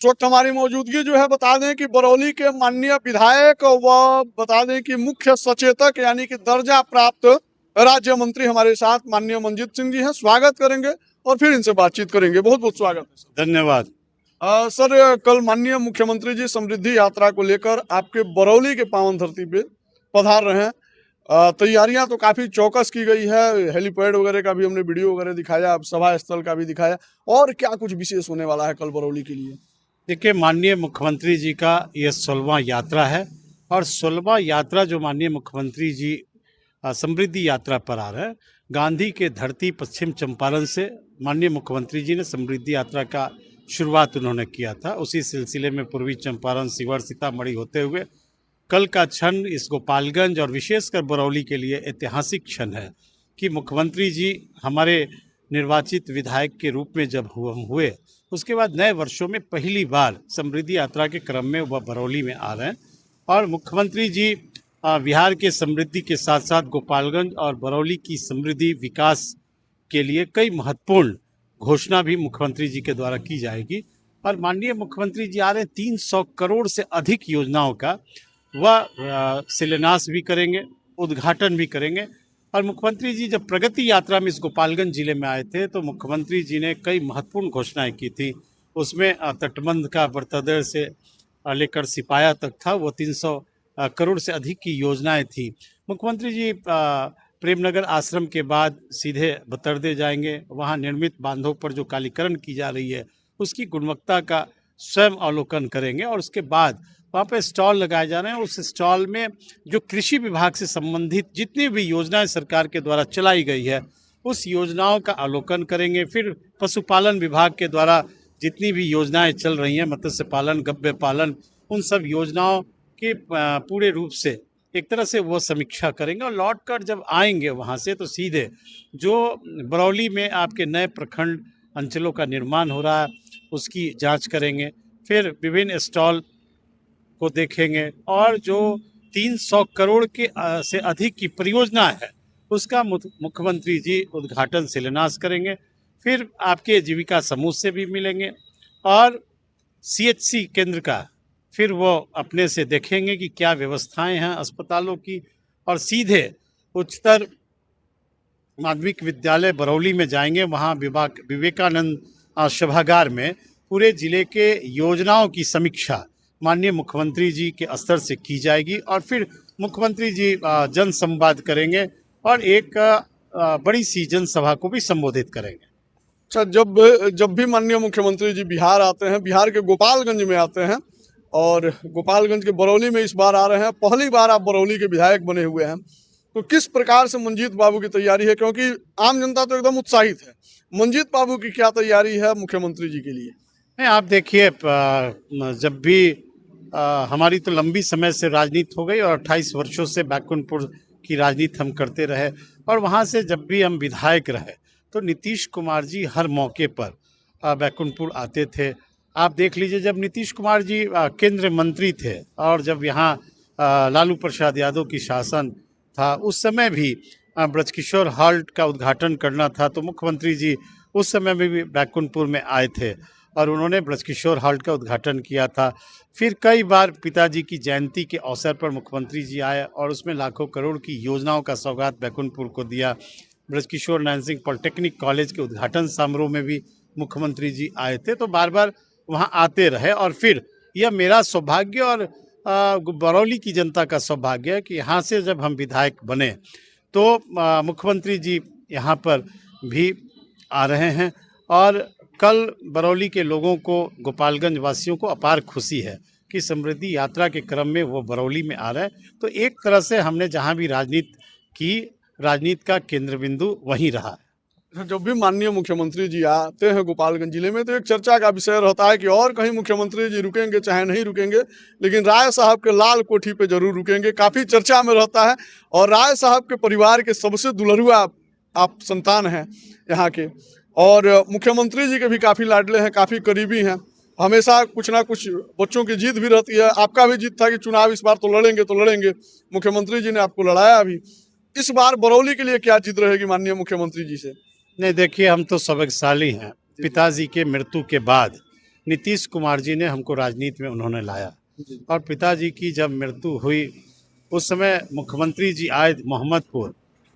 इस वक्त हमारी मौजूदगी जो है बता दें कि बरौली के माननीय विधायक व बता दें कि मुख्य सचेतक यानी कि दर्जा प्राप्त राज्य मंत्री हमारे साथ माननीय मंजीत सिंह जी हैं। स्वागत करेंगे और फिर इनसे बातचीत करेंगे। बहुत बहुत स्वागत है सर। धन्यवाद। सर, कल माननीय मुख्यमंत्री जी समृद्धि यात्रा को लेकर आपके बरौली के पावन धरती पे पधार रहे हैं। तैयारियां तो काफी चौकस की गई है। हेलीपैड वगैरह का भी हमने वीडियो वगैरह दिखाया, सभा स्थल का भी दिखाया। और क्या कुछ विशेष होने वाला है कल बरौली के लिए? देखिए, माननीय मुख्यमंत्री जी का ये 16वां यात्रा है और 16वां यात्रा जो माननीय मुख्यमंत्री जी समृद्धि यात्रा पर आ रहे हैं। गांधी के धरती पश्चिम चंपारण से माननीय मुख्यमंत्री जी ने समृद्धि यात्रा का शुरुआत उन्होंने किया था। उसी सिलसिले में पूर्वी चंपारण, शिवहर, सीतामढ़ी होते हुए कल का क्षण इस गोपालगंज और विशेषकर बरौली के लिए ऐतिहासिक क्षण है कि मुख्यमंत्री जी हमारे निर्वाचित विधायक के रूप में जब हुए उसके बाद नए वर्षों में पहली बार समृद्धि यात्रा के क्रम में वह बरौली में आ रहे हैं। और मुख्यमंत्री जी बिहार के समृद्धि के साथ साथ गोपालगंज और बरौली की समृद्धि विकास के लिए कई महत्वपूर्ण घोषणा भी मुख्यमंत्री जी के द्वारा की जाएगी। और माननीय मुख्यमंत्री जी आ रहे हैं 300 करोड़ से अधिक योजनाओं का वह शिलान्यास भी करेंगे, उद्घाटन भी करेंगे। और मुख्यमंत्री जी जब प्रगति यात्रा में इस गोपालगंज जिले में आए थे तो मुख्यमंत्री जी ने कई महत्वपूर्ण घोषणाएं की थी। उसमें तटबंध का बर्तदर से लेकर सिपाया तक था, वो 300 करोड़ से अधिक की योजनाएं थी। मुख्यमंत्री जी प्रेमनगर आश्रम के बाद सीधे बतर्दे जाएंगे। वहाँ निर्मित बांधों पर जो कालीकरण की जा रही है उसकी गुणवत्ता का स्वयं अवलोकन करेंगे और उसके बाद वहाँ पे स्टॉल लगाए जा रहे हैं। उस स्टॉल में जो कृषि विभाग से संबंधित जितनी भी योजनाएं सरकार के द्वारा चलाई गई है उस योजनाओं का अवलोकन करेंगे। फिर पशुपालन विभाग के द्वारा जितनी भी योजनाएं चल रही हैं, मत्स्य पालन, गव्य पालन, उन सब योजनाओं के पूरे रूप से एक तरह से वो समीक्षा करेंगे। और लौट कर जब आएंगे वहाँ से तो सीधे जो बरौली में आपके नए प्रखंड अंचलों का निर्माण हो रहा है उसकी जांच करेंगे। फिर विभिन्न स्टॉल को देखेंगे और जो 300 करोड़ के से अधिक की परियोजना है उसका मुख्यमंत्री जी उद्घाटन शिलान्यास करेंगे। फिर आपके जीविका समूह से भी मिलेंगे और CHC केंद्र का फिर वो अपने से देखेंगे कि क्या व्यवस्थाएं हैं अस्पतालों की। और सीधे उच्चतर माध्यमिक विद्यालय बरौली में जाएंगे। वहाँ विवेकानंद सभागार में पूरे जिले के योजनाओं की समीक्षा माननीय मुख्यमंत्री जी के स्तर से की जाएगी। और फिर मुख्यमंत्री जी जन संवाद करेंगे और एक बड़ी सी जनसभा को भी संबोधित करेंगे। अच्छा, जब भी माननीय मुख्यमंत्री जी बिहार आते हैं, बिहार के गोपालगंज में आते हैं और गोपालगंज के बरौली में इस बार आ रहे हैं, पहली बार आप बरौली के विधायक बने हुए हैं, तो किस प्रकार से मंजीत बाबू की तैयारी है? क्योंकि आम जनता तो एकदम उत्साहित है। मंजीत बाबू की क्या तैयारी है मुख्यमंत्री जी के लिए? नहीं, आप देखिए, जब भी हमारी तो लंबी समय से राजनीति हो गई और 28 वर्षों से बैकुंठपुर की राजनीति हम करते रहे। और वहाँ से जब भी हम विधायक रहे तो नीतीश कुमार जी हर मौके पर बैकुंठपुर आते थे। आप देख लीजिए, जब नीतीश कुमार जी केंद्र मंत्री थे और जब यहाँ लालू प्रसाद यादव की शासन था उस समय भी ब्रजकिशोर हॉल्ट का उद्घाटन करना था तो मुख्यमंत्री जी उस समय में भी बैकुंठपुर में आए थे और उन्होंने ब्रजकिशोर हॉल्ट का उद्घाटन किया था। फिर कई बार पिताजी की जयंती के अवसर पर मुख्यमंत्री जी आए और उसमें लाखों करोड़ की योजनाओं का सौगात बैकुंठपुर को दिया। ब्रजकिशोर नारायण सिंह पॉलिटेक्निक कॉलेज के उद्घाटन समारोह में भी मुख्यमंत्री जी आए थे। तो बार बार वहाँ आते रहे और फिर यह मेरा सौभाग्य और बरौली की जनता का सौभाग्य है कि यहाँ से जब हम विधायक बने तो मुख्यमंत्री जी यहाँ पर भी आ रहे हैं। और कल बरौली के लोगों को, गोपालगंज वासियों को अपार खुशी है कि समृद्धि यात्रा के क्रम में वो बरौली में आ रहे हैं। तो एक तरह से हमने जहाँ भी राजनीति की, राजनीति का केंद्र बिंदु वहीं रहा है। जब भी माननीय मुख्यमंत्री जी आते हैं गोपालगंज जिले में तो एक चर्चा का विषय रहता है कि और कहीं मुख्यमंत्री जी रुकेंगे चाहे नहीं रुकेंगे, लेकिन राय साहब के लाल कोठी पे जरूर रुकेंगे। काफ़ी चर्चा में रहता है। और राय साहब के परिवार के सबसे दुल्हरुआ आप संतान हैं यहाँ के, और मुख्यमंत्री जी के भी काफ़ी लाडले हैं, काफ़ी करीबी हैं। हमेशा कुछ ना कुछ बच्चों की जीत भी रहती है। आपका भी जीत था कि चुनाव इस बार तो लड़ेंगे। मुख्यमंत्री जी ने आपको लड़ाया भी। इस बार बरौली के लिए क्या जीत रहेगी माननीय मुख्यमंत्री जी से? नहीं, देखिए, हम तो सौभाग्यशाली हैं। पिताजी के मृत्यु के बाद नीतीश कुमार जी ने हमको राजनीति में उन्होंने लाया। और पिताजी की जब मृत्यु हुई उस समय मुख्यमंत्री जी आए मोहम्मदपुर,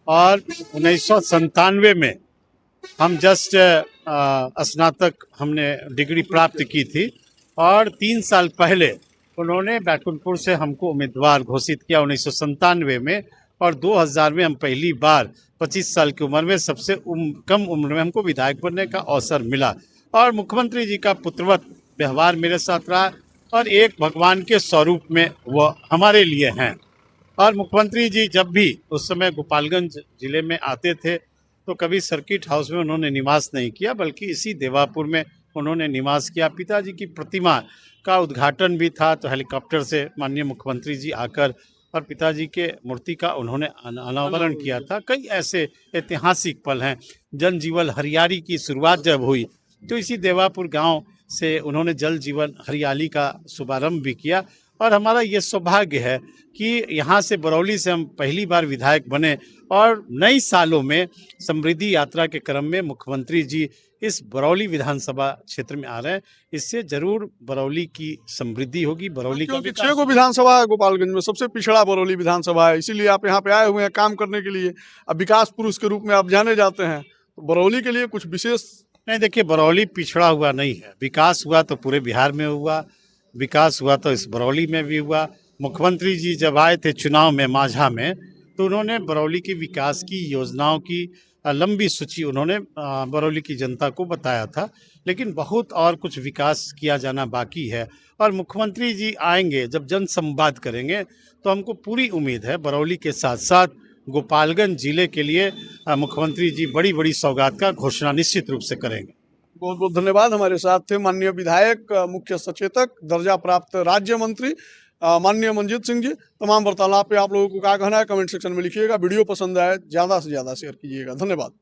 और 1997 में हम जस्ट स्नातक हमने डिग्री प्राप्त की थी, और 3 साल पहले उन्होंने बैकुंठपुर से हमको उम्मीदवार घोषित किया 1997 में, और 2000 में हम पहली बार 25 साल की उम्र में सबसे कम उम्र में हमको विधायक बनने का अवसर मिला। और मुख्यमंत्री जी का पुत्रवत व्यवहार मेरे साथ रहा, और एक भगवान के स्वरूप में वो हमारे लिए हैं। और मुख्यमंत्री जी जब भी उस समय गोपालगंज जिले में आते थे तो कभी सर्किट हाउस में उन्होंने निवास नहीं किया, बल्कि इसी देवापुर में उन्होंने निवास किया। पिताजी की प्रतिमा का उद्घाटन भी था तो हेलीकॉप्टर से माननीय मुख्यमंत्री जी आकर और पिताजी के मूर्ति का उन्होंने अनावरण किया था। कई ऐसे ऐतिहासिक पल हैं। जनजीवन हरियाली की शुरुआत जब हुई तो इसी देवापुर गांव से उन्होंने जल जीवन हरियाली का शुभारंभ भी किया। और हमारा ये सौभाग्य है कि यहाँ से बरौली से हम पहली बार विधायक बने, और नई सालों में समृद्धि यात्रा के क्रम में मुख्यमंत्री जी इस बरौली विधानसभा क्षेत्र में आ रहे हैं। इससे जरूर बरौली की समृद्धि होगी, बरौली का क्योंकि विकास 6 गो विधानसभा है गोपालगंज में, सबसे पिछड़ा बरौली विधानसभा है, इसीलिए आप यहाँ पे आए हुए हैं काम करने के लिए। अब विकास पुरुष के रूप में आप जाने जाते हैं, तो बरौली के लिए कुछ विशेष नहीं। देखिए, बरौली पिछड़ा हुआ नहीं है, विकास हुआ तो पूरे बिहार में हुआ, विकास हुआ तो इस बरौली में भी हुआ। मुख्यमंत्री जी जब आए थे चुनाव में माझा में, तो उन्होंने बरौली की विकास की योजनाओं की लंबी सूची उन्होंने बरौली की जनता को बताया था। लेकिन बहुत और कुछ विकास किया जाना बाकी है, और मुख्यमंत्री जी आएंगे जब जन संवाद करेंगे तो हमको पूरी उम्मीद है बरौली के साथ साथ गोपालगंज जिले के लिए मुख्यमंत्री जी बड़ी बड़ी सौगात का घोषणा निश्चित रूप से करेंगे। बहुत बहुत धन्यवाद। हमारे साथ थे माननीय विधायक, मुख्य सचेतक, दर्जा प्राप्त राज्य मंत्री माननीय मंजीत सिंह जी। तमाम वार्तालाप पे आप लोगों को क्या कहना है कमेंट सेक्शन में लिखिएगा। वीडियो पसंद आए ज़्यादा से ज़्यादा शेयर कीजिएगा। धन्यवाद।